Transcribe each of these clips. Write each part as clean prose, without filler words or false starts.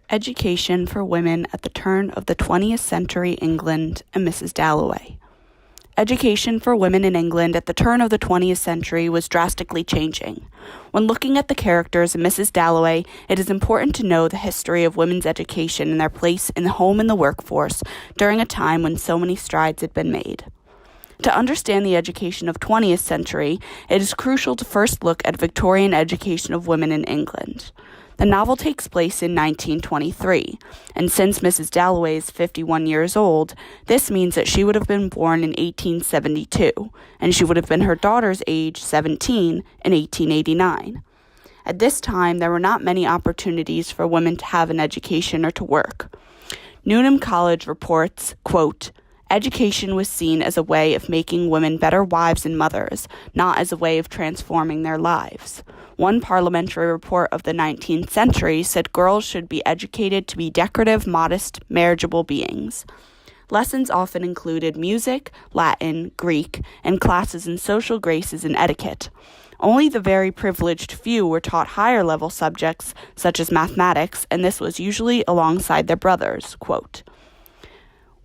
Education for Women at the Turn of the 20th Century England and Mrs. Dalloway. Education for women in England at the turn of the 20th century was drastically changing. When looking at the characters in Mrs. Dalloway, it is important to know the history of women's education and their place in the home and the workforce during a time when so many strides had been made. To understand the education of 20th century, it is crucial to first look at Victorian education of women in England. The novel takes place in 1923, and since Mrs. Dalloway is 51 years old, this means that she would have been born in 1872, and she would have been her daughter's age 17 in 1889. At this time, there were not many opportunities for women to have an education or to work. Newnham College reports, quote, "Education was seen as a way of making women better wives and mothers, not as a way of transforming their lives." One parliamentary report of the 19th century said girls should be educated to be decorative, modest, marriageable beings. Lessons often included music, Latin, Greek, and classes in social graces and etiquette. Only the very privileged few were taught higher-level subjects, such as mathematics, and this was usually alongside their brothers, quote,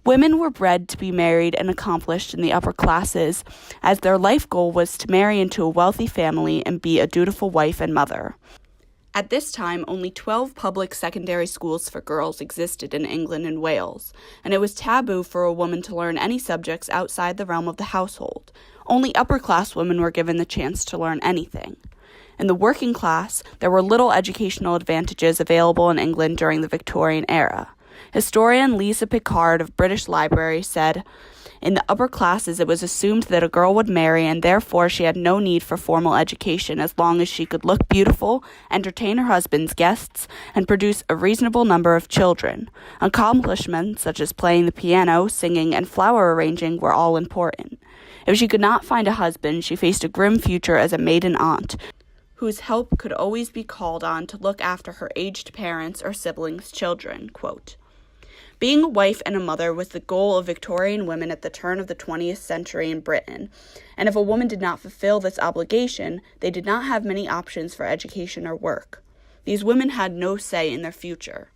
"Women were bred to be married and accomplished in the upper classes, as their life goal was to marry into a wealthy family and be a dutiful wife and mother." At this time, only 12 public secondary schools for girls existed in England and Wales, and it was taboo for a woman to learn any subjects outside the realm of the household. Only upper-class women were given the chance to learn anything. In the working class, there were little educational advantages available in England during the Victorian era. Historian Lisa Pickard of British Library said, "In the upper classes it was assumed that a girl would marry and therefore she had no need for formal education as long as she could look beautiful, entertain her husband's guests, and produce a reasonable number of children. Accomplishments such as playing the piano, singing, and flower arranging were all important. If she could not find a husband, she faced a grim future as a maiden aunt, whose help could always be called on to look after her aged parents' or siblings' children." Quote, "Being a wife and a mother was the goal of Victorian women at the turn of the 20th century in Britain, and if a woman did not fulfill this obligation, they did not have many options for education or work. These women had no say in their future.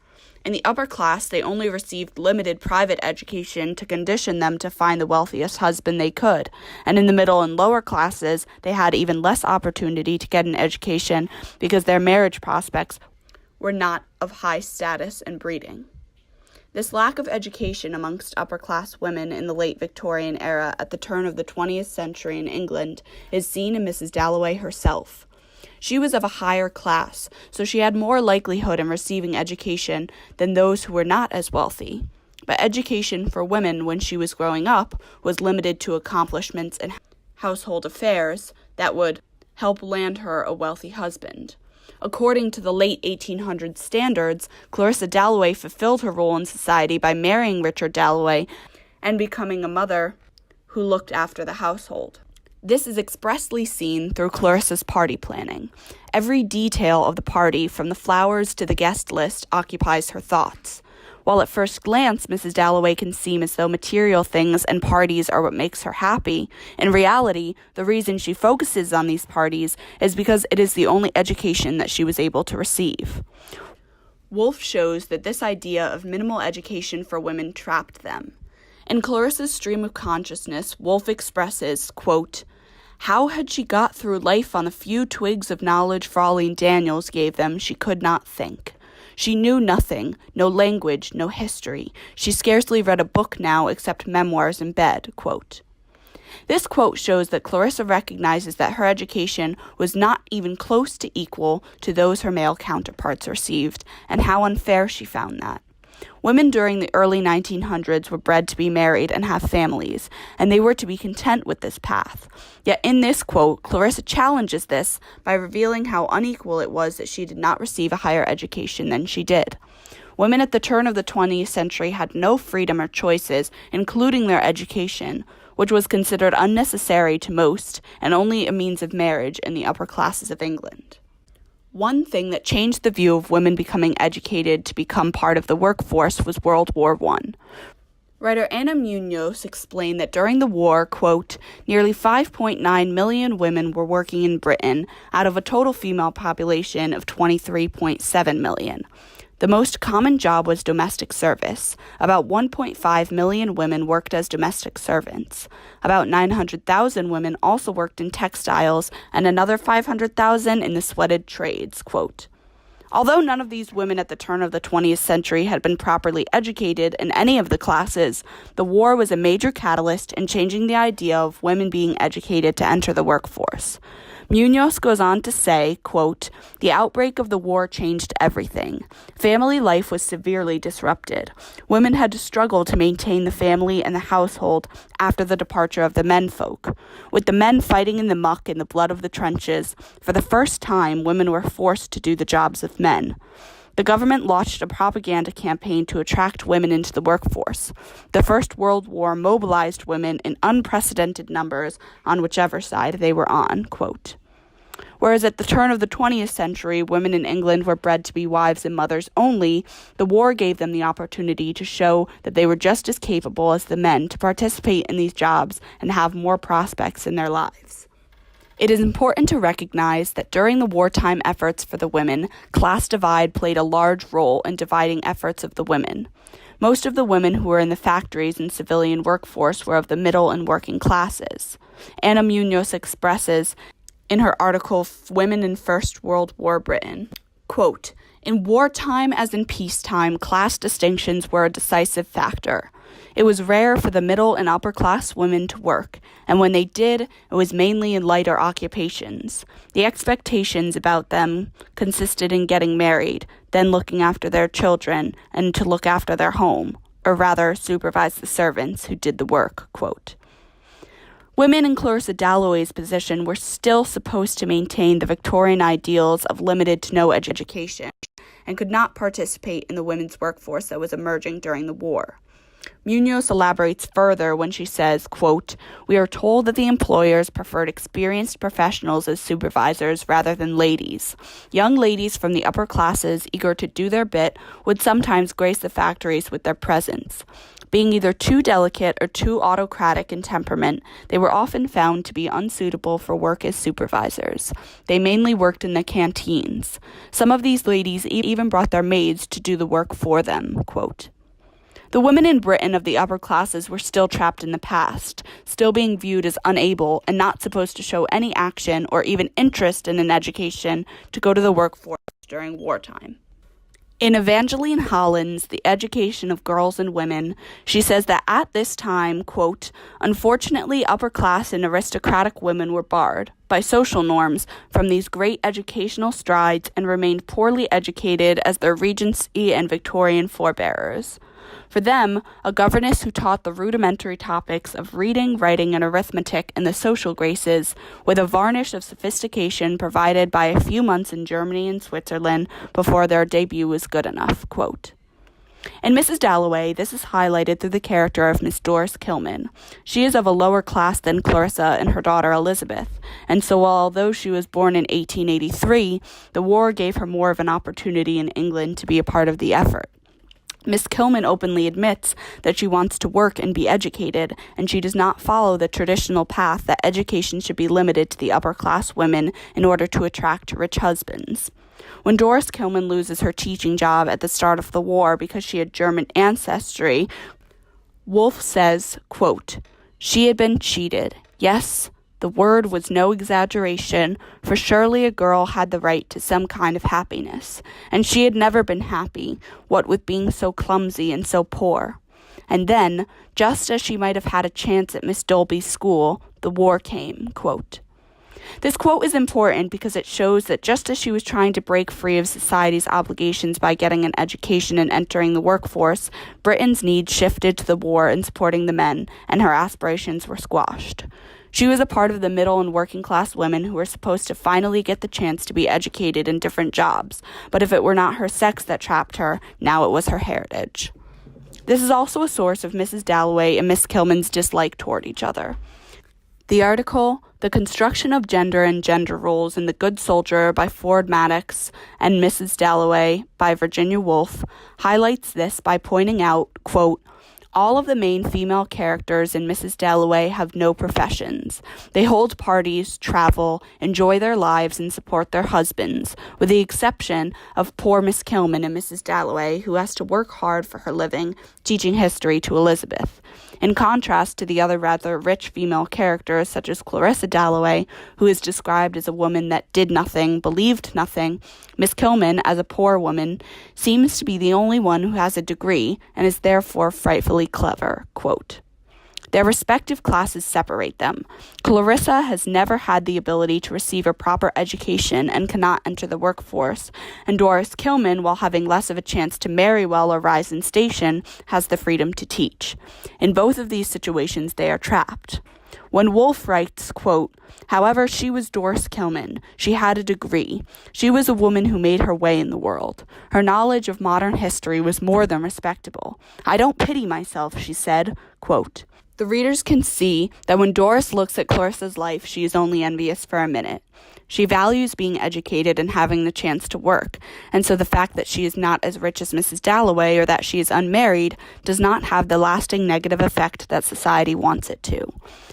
In the upper class, they only received limited private education to condition them to find the wealthiest husband they could, and in the middle and lower classes, they had even less opportunity to get an education because their marriage prospects were not of high status and breeding." This lack of education amongst upper-class women in the late Victorian era at the turn of the 20th century in England is seen in Mrs. Dalloway herself. She was of a higher class, so she had more likelihood in receiving education than those who were not as wealthy. But education for women when she was growing up was limited to accomplishments in household affairs that would help land her a wealthy husband. According to the late 1800s standards, Clarissa Dalloway fulfilled her role in society by marrying Richard Dalloway and becoming a mother who looked after the household. This is expressly seen through Clarissa's party planning. Every detail of the party, from the flowers to the guest list, occupies her thoughts. While at first glance Mrs. Dalloway can seem as though material things and parties are what makes her happy, in reality, the reason she focuses on these parties is because it is the only education that she was able to receive. Woolf shows that this idea of minimal education for women trapped them. In Clarissa's stream of consciousness, Woolf expresses, quote, "How had she got through life on the few twigs of knowledge Fraulein Daniels gave them, she could not think. She knew nothing, no language, no history. She scarcely read a book now except memoirs in bed." Quote. This quote shows that Clarissa recognizes that her education was not even close to equal to those her male counterparts received, and how unfair she found that. Women during the early 1900s were bred to be married and have families, and they were to be content with this path. Yet in this quote, Clarissa challenges this by revealing how unequal it was that she did not receive a higher education than she did. Women at the turn of the 20th century had no freedom or choices, including their education, which was considered unnecessary to most and only a means of marriage in the upper classes of England. One thing that changed the view of women becoming educated to become part of the workforce was World War I. Writer Ana Munoz explained that during the war, quote, "nearly 5.9 million women were working in Britain out of a total female population of 23.7 million. The most common job was domestic service. About 1.5 million women worked as domestic servants. About 900,000 women also worked in textiles, and another 500,000 in the sweated trades, quote. Although none of these women at the turn of the 20th century had been properly educated in any of the classes, the war was a major catalyst in changing the idea of women being educated to enter the workforce. Munoz goes on to say, quote, "The outbreak of the war changed everything. Family life was severely disrupted. Women had to struggle to maintain the family and the household after the departure of the menfolk. With the men fighting in the muck and the blood of the trenches, for the first time women were forced to do the jobs of men. The government launched a propaganda campaign to attract women into the workforce. The First World War mobilized women in unprecedented numbers on whichever side they were on," quote. Whereas at the turn of the 20th century, women in England were bred to be wives and mothers only, the war gave them the opportunity to show that they were just as capable as the men to participate in these jobs and have more prospects in their lives. It is important to recognize that during the wartime efforts for the women, class divide played a large role in dividing efforts of the women. Most of the women who were in the factories and civilian workforce were of the middle and working classes. Anna Munoz expresses in her article, Women in First World War Britain, quote, "In wartime as in peacetime, class distinctions were a decisive factor. It was rare for the middle and upper class women to work, and when they did, it was mainly in lighter occupations. The expectations about them consisted in getting married, then looking after their children, and to look after their home, or rather supervise the servants who did the work," quote. Women in Clarissa Dalloway's position were still supposed to maintain the Victorian ideals of limited to no education, and could not participate in the women's workforce that was emerging during the war. Munoz elaborates further when she says, quote, "We are told that the employers preferred experienced professionals as supervisors rather than ladies. Young ladies from the upper classes, eager to do their bit, would sometimes grace the factories with their presence. Being either too delicate or too autocratic in temperament, they were often found to be unsuitable for work as supervisors. They mainly worked in the canteens. Some of these ladies even brought their maids to do the work for them," quote. The women in Britain of the upper classes were still trapped in the past, still being viewed as unable and not supposed to show any action or even interest in an education to go to the workforce during wartime. In Evangeline Holland's The Education of Girls and Women, she says that at this time, quote, "Unfortunately, upper-class and aristocratic women were barred, by social norms, from these great educational strides and remained poorly educated as their Regency and Victorian forebearers. For them, a governess who taught the rudimentary topics of reading, writing, and arithmetic and the social graces, with a varnish of sophistication provided by a few months in Germany and Switzerland before their debut was good enough," quote. In Mrs. Dalloway, this is highlighted through the character of Miss Doris Kilman. She is of a lower class than Clarissa and her daughter Elizabeth, and so although she was born in 1883, the war gave her more of an opportunity in England to be a part of the effort. Miss Kilman openly admits that she wants to work and be educated, and she does not follow the traditional path that education should be limited to the upper-class women in order to attract rich husbands. When Doris Kilman loses her teaching job at the start of the war because she had German ancestry, Wolfe says, quote, "She had been cheated. Yes, the word was no exaggeration, for surely a girl had the right to some kind of happiness, and she had never been happy, what with being so clumsy and so poor. And then, just as she might have had a chance at Miss Dolby's school, the war came," quote. This quote is important because it shows that just as she was trying to break free of society's obligations by getting an education and entering the workforce, Britain's needs shifted to the war and supporting the men, and her aspirations were squashed. She was a part of the middle and working class women who were supposed to finally get the chance to be educated in different jobs, but if it were not her sex that trapped her, now it was her heritage. This is also a source of Mrs. Dalloway and Miss Kilman's dislike toward each other. The article, The Construction of Gender and Gender Roles in The Good Soldier by Ford Maddox and Mrs. Dalloway by Virginia Woolf, highlights this by pointing out, quote, All of the main female characters in Mrs. Dalloway have no professions. They hold parties, travel, enjoy their lives, and support their husbands, with the exception of poor Miss Kilman and Mrs. Dalloway, who has to work hard for her living, teaching history to Elizabeth. In contrast to the other rather rich female characters, such as Clarissa Dalloway, who is described as a woman that did nothing, believed nothing, Miss Kilman, as a poor woman, seems to be the only one who has a degree and is therefore frightfully clever. Quote, "Their respective classes separate them. Clarissa has never had the ability to receive a proper education and cannot enter the workforce, and Doris Kilman, while having less of a chance to marry well or rise in station, has the freedom to teach. In both of these situations, they are trapped." When Wolfe writes, quote, "However, she was Doris Kilman. She had a degree. She was a woman who made her way in the world. Her knowledge of modern history was more than respectable. I don't pity myself," she said, quote. The readers can see that when Doris looks at Clarissa's life, she is only envious for a minute. She values being educated and having the chance to work, and so the fact that she is not as rich as Mrs. Dalloway or that she is unmarried does not have the lasting negative effect that society wants it to.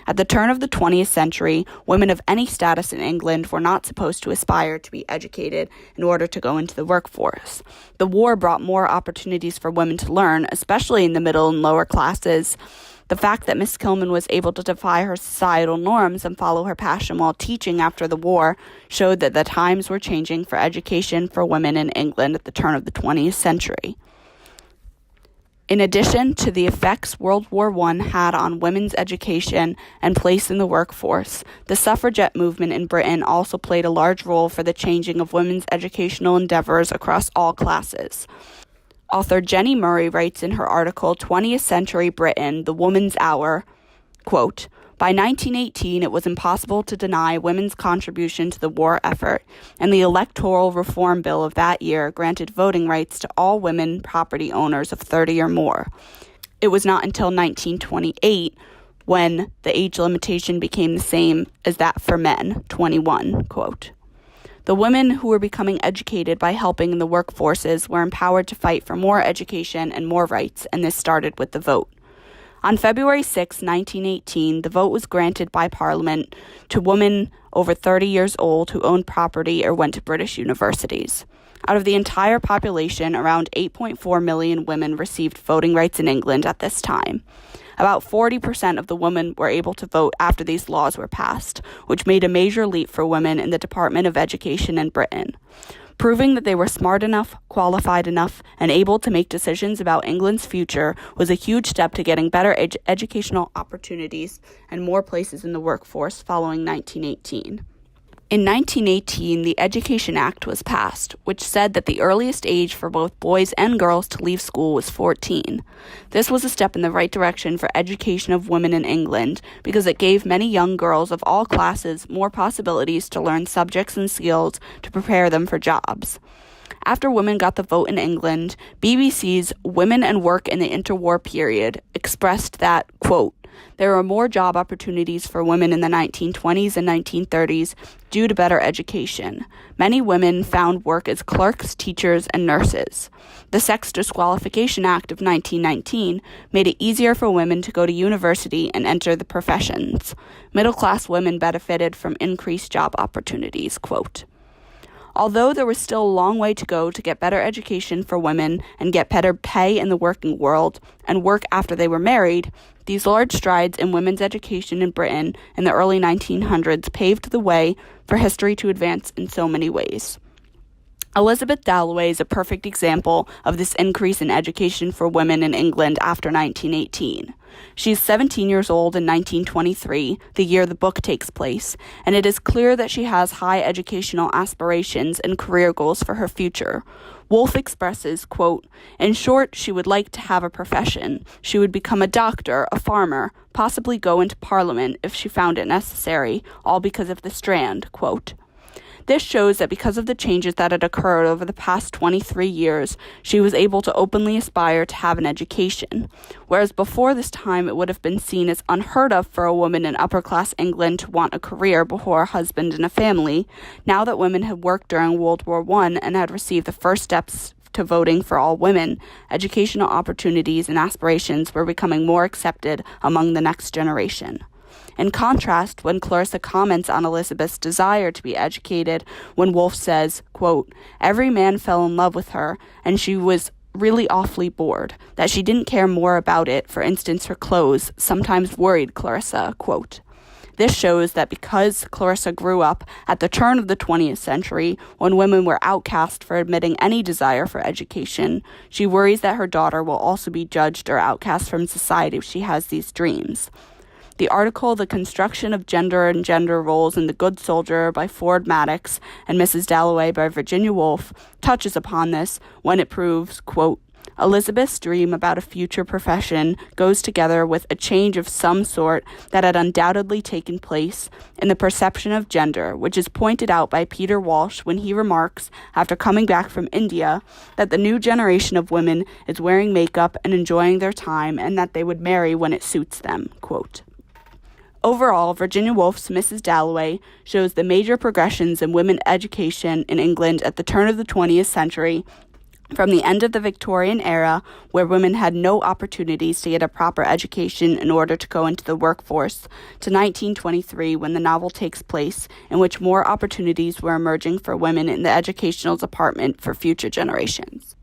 At the turn of the 20th century, women of any status in England were not supposed to aspire to be educated in order to go into the workforce. The war brought more opportunities for women to learn, especially in the middle and lower classes. The fact that Miss Kilman was able to defy her societal norms and follow her passion while teaching after the war showed that the times were changing for education for women in England at the turn of the 20th century. In addition to the effects World War I had on women's education and place in the workforce, the suffragette movement in Britain also played a large role for the changing of women's educational endeavors across all classes. Author Jenny Murray writes in her article, 20th Century Britain, The Woman's Hour, quote, "By 1918, it was impossible to deny women's contribution to the war effort, and the Electoral Reform Bill of that year granted voting rights to all women property owners of 30 or more. It was not until 1928 when the age limitation became the same as that for men, 21, quote. The women who were becoming educated by helping in the workforces were empowered to fight for more education and more rights, and this started with the vote. On February 6, 1918, the vote was granted by Parliament to women over 30 years old who owned property or went to British universities. Out of the entire population, around 8.4 million women received voting rights in England at this time. About 40% of the women were able to vote after these laws were passed, which made a major leap for women in the Department of Education in Britain. Proving that they were smart enough, qualified enough, and able to make decisions about England's future was a huge step to getting better educational opportunities and more places in the workforce following 1918. In 1918, the Education Act was passed, which said that the earliest age for both boys and girls to leave school was 14. This was a step in the right direction for education of women in England because it gave many young girls of all classes more possibilities to learn subjects and skills to prepare them for jobs. After women got the vote in England, BBC's Women and Work in the Interwar Period expressed that, quote, "There are more job opportunities for women in the 1920s and 1930s due to better education. Many women found work as clerks, teachers, and nurses. The Sex Disqualification Act of 1919 made it easier for women to go to university and enter the professions. Middle-class women benefited from increased job opportunities," quote. Although there was still a long way to go to get better education for women and get better pay in the working world and work after they were married, these large strides in women's education in Britain in the early 1900s paved the way for history to advance in so many ways. Elizabeth Dalloway is a perfect example of this increase in education for women in England after 1918. She is 17 years old in 1923, the year the book takes place, and it is clear that she has high educational aspirations and career goals for her future. Wolfe expresses, quote, "In short, she would like to have a profession. She would become a doctor, a farmer, possibly go into Parliament if she found it necessary, all because of the Strand," quote. This shows that because of the changes that had occurred over the past 23 years, she was able to openly aspire to have an education. Whereas before this time, it would have been seen as unheard of for a woman in upper-class England to want a career before a husband and a family, now that women had worked during World War I and had received the first steps to voting for all women, educational opportunities and aspirations were becoming more accepted among the next generation. In contrast, when Clarissa comments on Elizabeth's desire to be educated, when Woolf says, quote, "Every man fell in love with her, and she was really awfully bored. That she didn't care more about it, for instance her clothes, sometimes worried Clarissa," quote. This shows that because Clarissa grew up at the turn of the 20th century, when women were outcast for admitting any desire for education, she worries that her daughter will also be judged or outcast from society if she has these dreams. The article The Construction of Gender and Gender Roles in the Good Soldier by Ford Maddox and Mrs. Dalloway by Virginia Woolf touches upon this when it proves, quote, "Elizabeth's dream about a future profession goes together with a change of some sort that had undoubtedly taken place in the perception of gender, which is pointed out by Peter Walsh when he remarks, after coming back from India, that the new generation of women is wearing makeup and enjoying their time, and that they would marry when it suits them," quote. Overall, Virginia Woolf's Mrs. Dalloway shows the major progressions in women's education in England at the turn of the 20th century, from the end of the Victorian era, where women had no opportunities to get a proper education in order to go into the workforce, to 1923, when the novel takes place, in which more opportunities were emerging for women in the educational department for future generations.